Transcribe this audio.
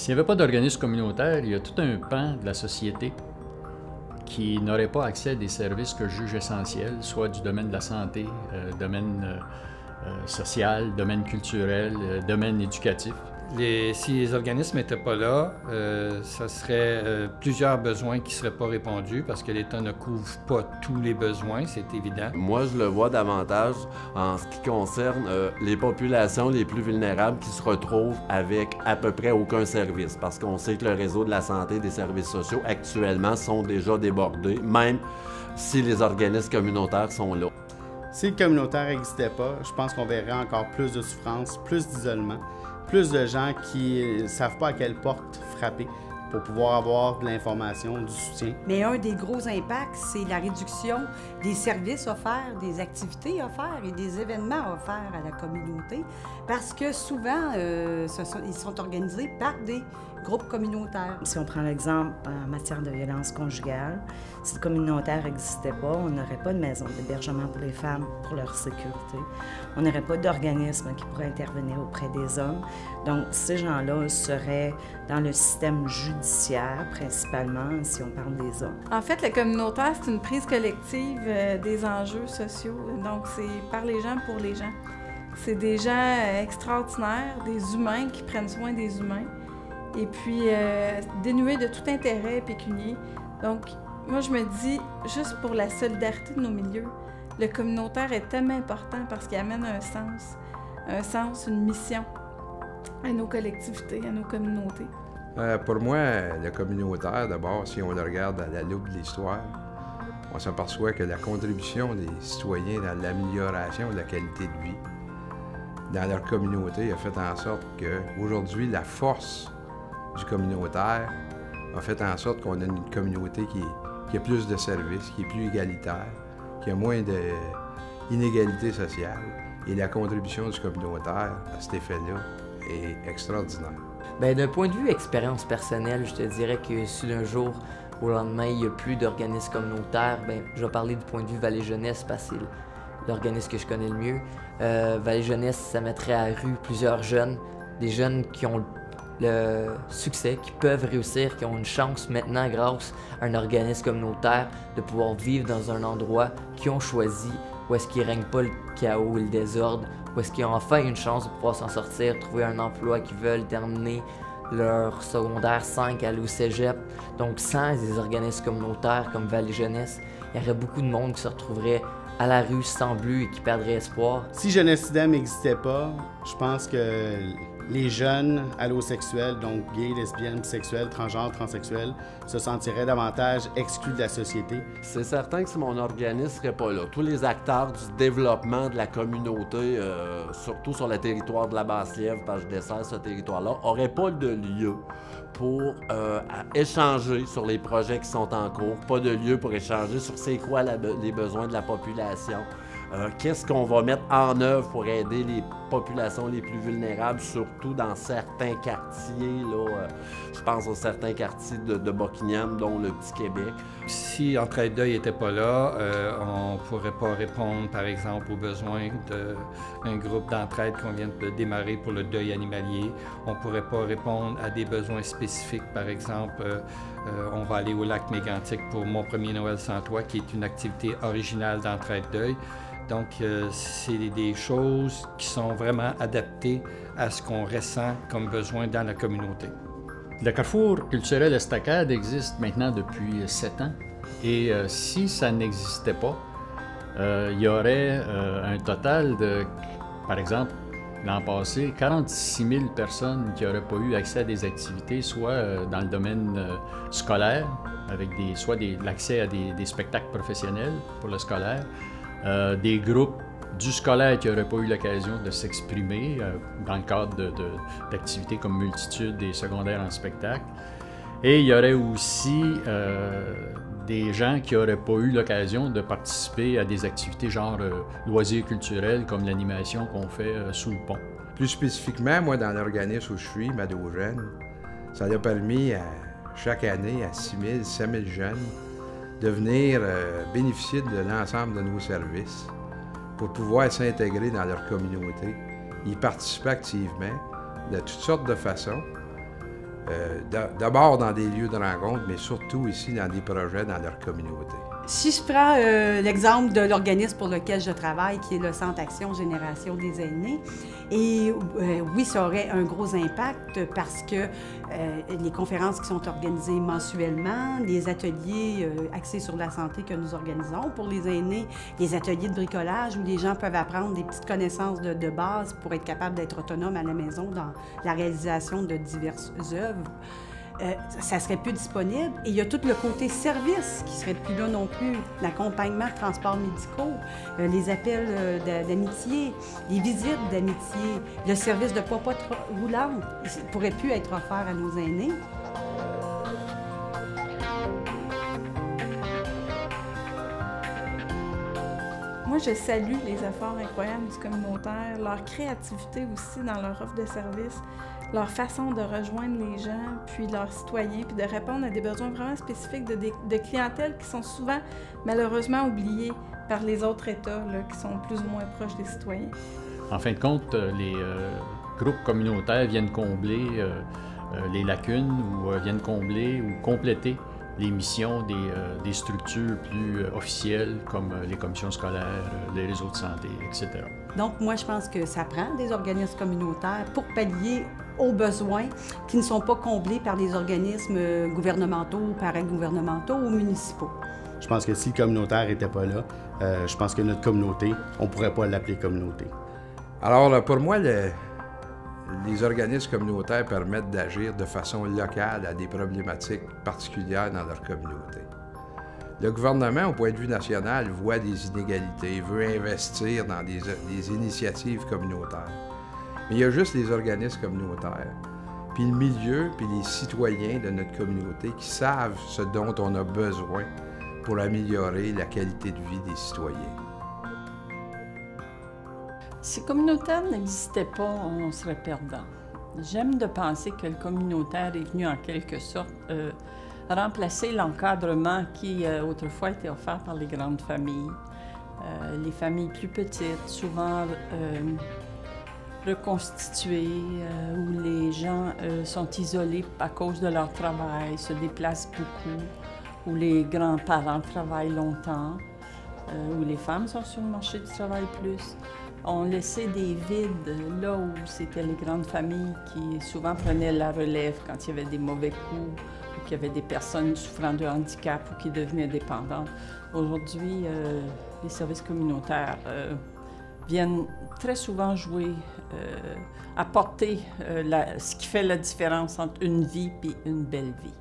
S'il n'y avait pas d'organismes communautaires, il y a tout un pan de la société qui n'aurait pas accès à des services que je juge essentiels, soit du domaine de la santé, domaine social, domaine culturel, domaine éducatif. Si les organismes n'étaient pas là, ça serait plusieurs besoins qui ne seraient pas répondus parce que l'État ne couvre pas tous les besoins, c'est évident. Moi, je le vois davantage en ce qui concerne les populations les plus vulnérables qui se retrouvent avec à peu près aucun service parce qu'on sait que le réseau de la santé et des services sociaux actuellement sont déjà débordés, même si les organismes communautaires sont là. Si le communautaire n'existait pas, je pense qu'on verrait encore plus de souffrance, plus d'isolement, plus de gens qui ne savent pas à quelle porte frapper pour pouvoir avoir de l'information, du soutien. Mais un des gros impacts, c'est la réduction des services offerts, des activités offertes et des événements offerts à la communauté, parce que souvent, ils sont organisés par des groupes communautaires. Si on prend l'exemple en matière de violence conjugale, si le communautaire n'existait pas, on n'aurait pas de maison d'hébergement pour les femmes, pour leur sécurité. On n'aurait pas d'organisme qui pourrait intervenir auprès des hommes. Donc, ces gens-là seraient dans le système judiciaire, principalement, si on parle des hommes. En fait, le communautaire, c'est une prise collective des enjeux sociaux. Donc, c'est par les gens, pour les gens. C'est des gens extraordinaires, des humains qui prennent soin des humains, et puis dénués de tout intérêt pécunier. Donc, moi, je me dis, juste pour la solidarité de nos milieux, le communautaire est tellement important parce qu'il amène un sens, une mission à nos collectivités, à nos communautés. Pour moi, le communautaire, d'abord, si on le regarde à la loupe de l'histoire, on s'aperçoit que la contribution des citoyens dans l'amélioration de la qualité de vie dans leur communauté a fait en sorte qu'aujourd'hui, la force du communautaire a fait en sorte qu'on a une communauté qui a plus de services, qui est plus égalitaire, qui a moins d'inégalités sociales. Et la contribution du communautaire à cet effet-là est extraordinaire. Bien, d'un point de vue expérience personnelle, je te dirais que si d'un jour au lendemain, il n'y a plus d'organismes communautaires, bien, je vais parler du point de vue Vallée Jeunesse parce que c'est l'organisme que je connais le mieux. Vallée Jeunesse, ça mettrait à la rue plusieurs jeunes, des jeunes qui ont le succès, qui peuvent réussir, qui ont une chance maintenant grâce à un organisme communautaire de pouvoir vivre dans un endroit qu'ils ont choisi, où est-ce qu'il ne règne pas le chaos et le désordre, où est-ce qu'ils ont enfin une chance de pouvoir s'en sortir, trouver un emploi qu'ils veulent, terminer leur secondaire 5, aller au cégep. Donc sans des organismes communautaires comme Vallée Jeunesse, il y aurait beaucoup de monde qui se retrouverait à la rue sans but et qui perdrait espoir. Si Jeunesse IDEM n'existait pas, je pense que les jeunes allosexuels, donc gays, lesbiennes, bisexuels, transgenres, transsexuels, se sentiraient davantage exclus de la société. C'est certain que si mon organisme ne serait pas là, tous les acteurs du développement de la communauté, surtout sur le territoire de la Basse-Lièvre, parce que je dessert ce territoire-là, n'auraient pas de lieu pour échanger sur les projets qui sont en cours, pas de lieu pour échanger sur c'est quoi les besoins de la population. Qu'est-ce qu'on va mettre en œuvre pour aider les populations les plus vulnérables, surtout dans certains quartiers, là, je pense aux certains quartiers de Buckingham, dont le Petit-Québec. Si Entraide-Deuil n'était pas là, on ne pourrait pas répondre, par exemple, aux besoins d'un groupe d'entraide qu'on vient de démarrer pour le deuil animalier. On ne pourrait pas répondre à des besoins spécifiques, par exemple, on va aller au lac Mégantic pour Mon premier Noël sans toi, qui est une activité originale d'Entraide-Deuil. Donc, c'est des choses qui sont vraiment adaptées à ce qu'on ressent comme besoin dans la communauté. Le Carrefour culturel Estacade existe maintenant depuis 7 ans. Et si ça n'existait pas, il y aurait un total de, par exemple, l'an passé, 46 000 personnes qui n'auraient pas eu accès à des activités, soit dans le domaine scolaire, avec l'accès à des spectacles professionnels pour le scolaire, des groupes du scolaire qui n'auraient pas eu l'occasion de s'exprimer dans le cadre d'activités comme Multitude et secondaires en spectacle. Et il y aurait aussi des gens qui n'auraient pas eu l'occasion de participer à des activités genre loisirs culturels comme l'animation qu'on fait sous le pont. Plus spécifiquement, moi, dans l'organisme où je suis, Mado-Jeunes, ça a permis chaque année à 6 000, 7 000 jeunes de venir bénéficier de l'ensemble de nos services pour pouvoir s'intégrer dans leur communauté, y participer activement de toutes sortes de façons. D'abord dans des lieux de rencontre, mais surtout ici dans des projets dans leur communauté. Si je prends l'exemple de l'organisme pour lequel je travaille, qui est le Centre Action Génération des aînés, et oui, ça aurait un gros impact parce que les conférences qui sont organisées mensuellement, les ateliers axés sur la santé que nous organisons pour les aînés, les ateliers de bricolage où les gens peuvent apprendre des petites connaissances de base pour être capables d'être autonomes à la maison dans la réalisation de diverses œuvres. Ça serait plus disponible. Et il y a tout le côté service qui serait plus là non plus. L'accompagnement de transports médicaux, les appels d'amitié, les visites d'amitié, le service de popote roulante ne pourrait plus être offert à nos aînés. Moi, je salue les efforts incroyables du communautaire, leur créativité aussi dans leur offre de services, leur façon de rejoindre les gens, puis leurs citoyens, puis de répondre à des besoins vraiment spécifiques de clientèle qui sont souvent malheureusement oubliés par les autres États là, qui sont plus ou moins proches des citoyens. En fin de compte, les groupes communautaires viennent combler les lacunes ou viennent combler ou compléter les missions des structures plus officielles comme les commissions scolaires, les réseaux de santé, etc. Donc, moi, je pense que ça prend des organismes communautaires pour pallier aux besoins qui ne sont pas comblés par les organismes gouvernementaux, paragouvernementaux ou municipaux. Je pense que si le communautaire n'était pas là, je pense que notre communauté, on ne pourrait pas l'appeler communauté. Alors, pour moi, les organismes communautaires permettent d'agir de façon locale à des problématiques particulières dans leur communauté. Le gouvernement, au point de vue national, voit des inégalités, veut investir dans des initiatives communautaires. Mais il y a juste les organismes communautaires, puis le milieu, puis les citoyens de notre communauté qui savent ce dont on a besoin pour améliorer la qualité de vie des citoyens. Si le communautaire n'existait pas, on serait perdant. J'aime de penser que le communautaire est venu en quelque sorte remplacer l'encadrement qui autrefois était offert par les grandes familles. Les familles plus petites, souvent reconstituées, où les gens sont isolés à cause de leur travail, se déplacent beaucoup, où les grands-parents travaillent longtemps, où les femmes sont sur le marché du travail plus. On laissait des vides là où c'était les grandes familles qui souvent prenaient la relève quand il y avait des mauvais coups ou qu'il y avait des personnes souffrant de handicap ou qui devenaient dépendantes. Aujourd'hui, les services communautaires viennent très souvent jouer, apporter ce qui fait la différence entre une vie et une belle vie.